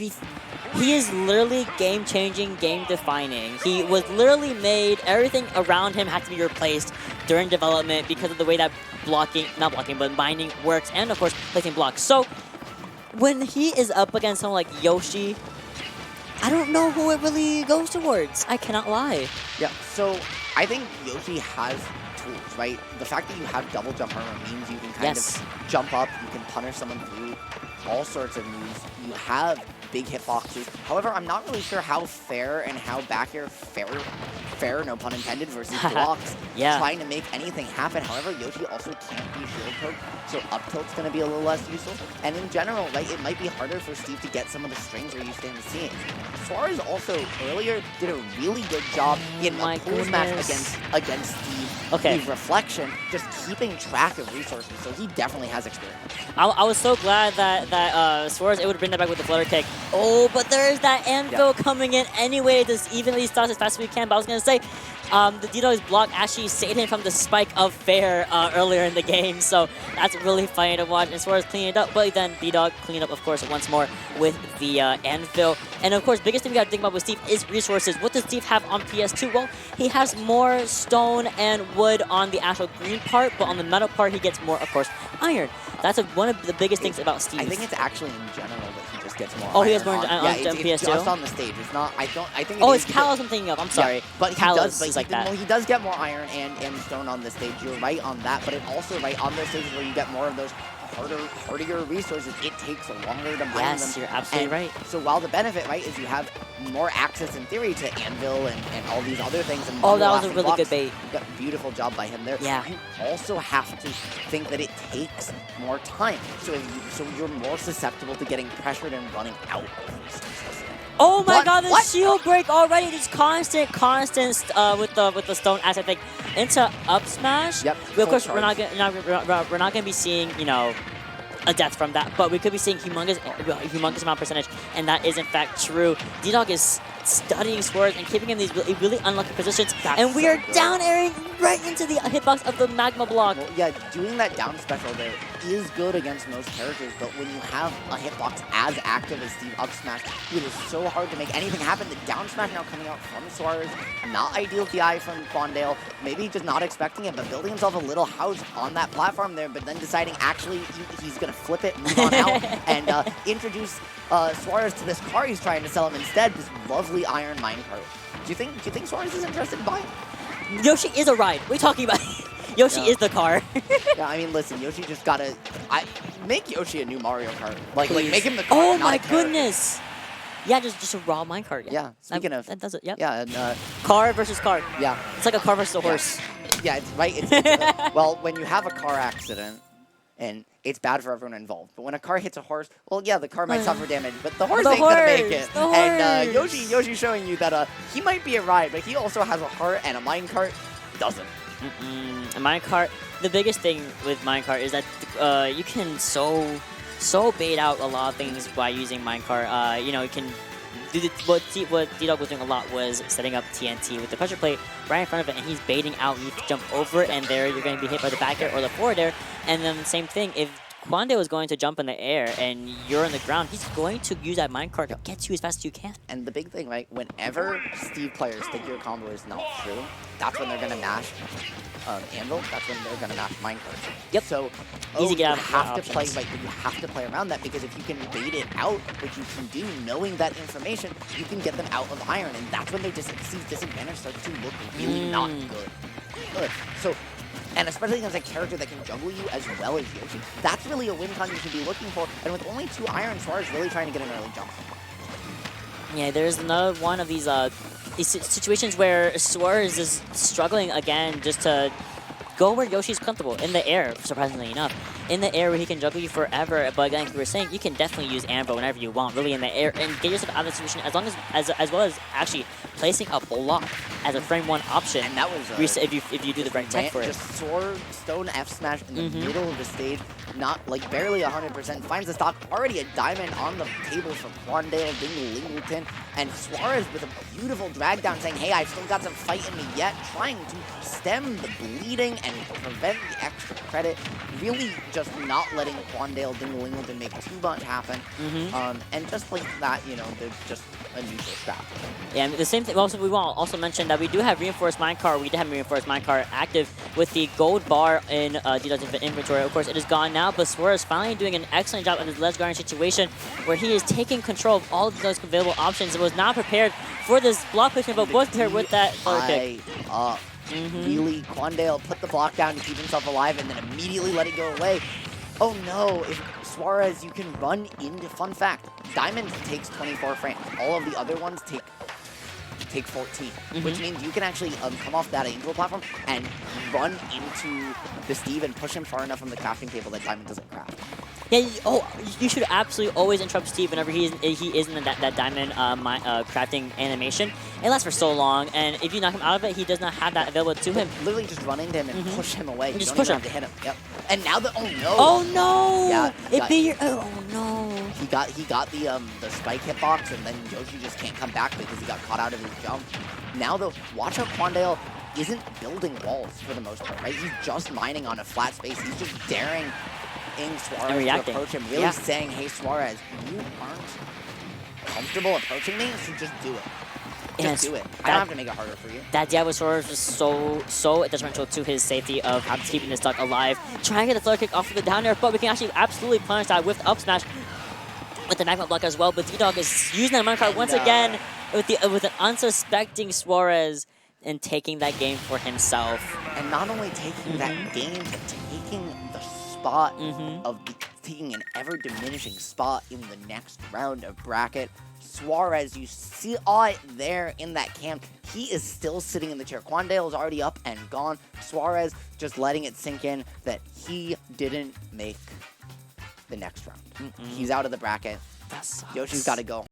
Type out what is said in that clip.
he is literally game-changing, game-defining. He was literally made, everything around him had to be replaced during development because of the way that not blocking, but mining works, and of course, placing blocks. So, when he is up against someone like Yoshi, I don't know who it really goes towards. I cannot lie. Yeah, so I think Yoshi has tools, right? The fact that you have double jump armor means you can kind of jump up, you can punish someone through all sorts of moves. You have big hitboxes. However, I'm not really sure how fair and how back air fair, no pun intended, versus blocks trying to make anything happen. However, Yoshi also can't be shield poke, so up tilt's going to be a little less useful. And in general, right, it might be harder for Steve to get some of the strings we're used to him seeing. Suarez also earlier did a really good job in a pool match against Steve. Okay. The reflection, just keeping track of resources, so he definitely has experience. I was so glad that Suarez able to bring that back with the flutter kick. Oh, but there is that anvil coming in anyway to evenly start as fast as we can. But I was going to say, the D-Dog's block actually saved him from the spike of fair earlier in the game. So that's really funny to watch. And Suarez cleaning it up, but then D-Dog cleaned up, of course, once more with the anvil. And of course, biggest thing we got to think about with Steve is resources. What does Steve have on PS2? Well, he has more stone and wood on the actual green part, but on the metal part, he gets more, of course, iron. That's one of the biggest things about Steve. I think it's actually in general that he just gets more. Oh, he has more on PS2. PS2. Just on the stage. It's not. I think. Oh, it's Kalos I'm thinking of. I'm sorry. Yeah, but Kalos he does. like that. Well, he does get more iron and stone on the stage. You're right on that. But it also right on those stages where you get more of those hardier resources, it takes longer to mine them. Yes, you're absolutely right. So while the benefit, right, is you have more access in theory to anvil and all these other things. And oh, that was a really good bait. Beautiful job by him there. Yeah. You also have to think that it takes more time. So you're more susceptible to getting pressured and running out of resources. Oh my God! The shield break already. Just constant with the stone axe. I think into up smash. Yep. Of course, we're not gonna be seeing a death from that, but we could be seeing humongous amount of percentage, and that is in fact true. D-Dog is studying Suarez and keeping him in these really unlucky positions, and we are down airing right into the hitbox of the magma block. Well, yeah, doing that down special there is good against most characters, but when you have a hitbox as active as Steve up smash, it is so hard to make anything happen. The down smash now coming out from Suarez, not ideal DI from Quandale, maybe just not expecting it, but building himself a little house on that platform there, but then deciding actually he's going to flip it, move on out, and introduce Suarez to this car he's trying to sell him instead, this lovely iron minecart. Do you think Suarez is interested in buying? Yoshi is a ride. What are you talking about? Yoshi is the car. Yeah, I mean, listen, Yoshi just gotta make Yoshi a new Mario Kart. Like make him the car. Oh my goodness. Yeah, just a raw minecart. Yeah. Speaking of, that does it. Yep. Yeah. And, car versus car. Yeah. It's like a car versus a horse. Yeah, it's right. Well, when you have a car accident, and it's bad for everyone involved. But when a car hits a horse, well, yeah, the car might suffer damage, but the horse ain't gonna make it. And Yoshi showing you that he might be a ride, but he also has a heart, and a minecart doesn't. A minecart. The biggest thing with minecart is that you can so bait out a lot of things by using minecart. You can do what D-Dog was doing a lot was setting up TNT with the pressure plate right in front of it, and he's baiting out. You jump over it, and there you're going to be hit by the back air or the forward air. And then same thing, if Quandale was going to jump in the air and you're on the ground, he's going to use that minecart to get you as fast as you can. And the big thing, right, whenever Steve players think your combo is not true, that's when they're going to mash anvil, that's when they're going to mash minecart. Yep. So easy get out you have to play, you have to play around that, because if you can bait it out, which you can do knowing that information, you can get them out of iron, and that's when their disadvantage starts to look really not good. So, and especially against a character that can juggle you as well as Yoshi, that's really a win con you should be looking for. And with only 2 iron, Suarez really trying to get an early jump. Yeah, there's another one of these situations where Suarez is struggling again just to go where Yoshi's comfortable, in the air, surprisingly enough. In the air where he can juggle you forever, but like we were saying, you can definitely use Anvil whenever you want, really in the air, and get yourself out of the situation as well as actually placing a block as a frame 1 option. And that was if you do the right tech for it. Just sword, stone F smash in the middle of the stage, not like barely 100%, finds the stock, already a diamond on the table for Quandale Dinglelingleton, and Suarez with a beautiful drag down saying, hey, I've still got some fight in me yet, trying to stem the bleeding and prevent the extra credit. Really just just not letting Quandale Dinglelingleton make too much happen. And just like that, you know, they're just a neutral scrap. Yeah, the same thing. Also, we want to also mention that we do have reinforced minecart. We did have reinforced minecart active with the gold bar in D-Dog's inventory. Of course, it is gone now, but Suarez finally doing an excellent job in this ledge guarding situation where he is taking control of all of those available options. It was not prepared for this block placement, but was prepared with that floater kick. Really, Quandale put the block down to keep himself alive and then immediately let it go away. Oh no, if Suarez, you can run into, fun fact, Diamond takes 24 frames. All of the other ones take 14, which means you can actually come off that angel platform and run into the Steve and push him far enough from the crafting table that Diamond doesn't craft. Yeah, you should absolutely always interrupt Steve whenever he is in that diamond crafting animation. It lasts for so long, and if you knock him out of it, he does not have that available to him. Literally just run into him and push him away. Just don't push even him. have to hit him. Yep. And now the oh no! Yeah, oh no! He got the spike hitbox, and then Yoshi just can't come back because he got caught out of his jump. Now though, watch how Quandale isn't building walls for the most part, right? He's just mining on a flat space. He's just daring Suarez to approach him, really saying, hey Suarez, you aren't comfortable approaching me, so just do it. Just do it. I don't have to make it harder for you. That Diablo Suarez was so detrimental to his safety of keeping this duck alive. Trying to get the floor kick off of the down air, but we can actually absolutely punish that with up smash with the magma block as well. But D-Dog is using that minecart once again with an unsuspecting Suarez and taking that game for himself. And not only taking that game, but taking the spot of taking an ever-diminishing spot in the next round of bracket. Suarez, you see it there in that camp. He is still sitting in the chair. Quandale is already up and gone. Suarez just letting it sink in that he didn't make the next round. He's out of the bracket. That sucks. Yoshi's got to go.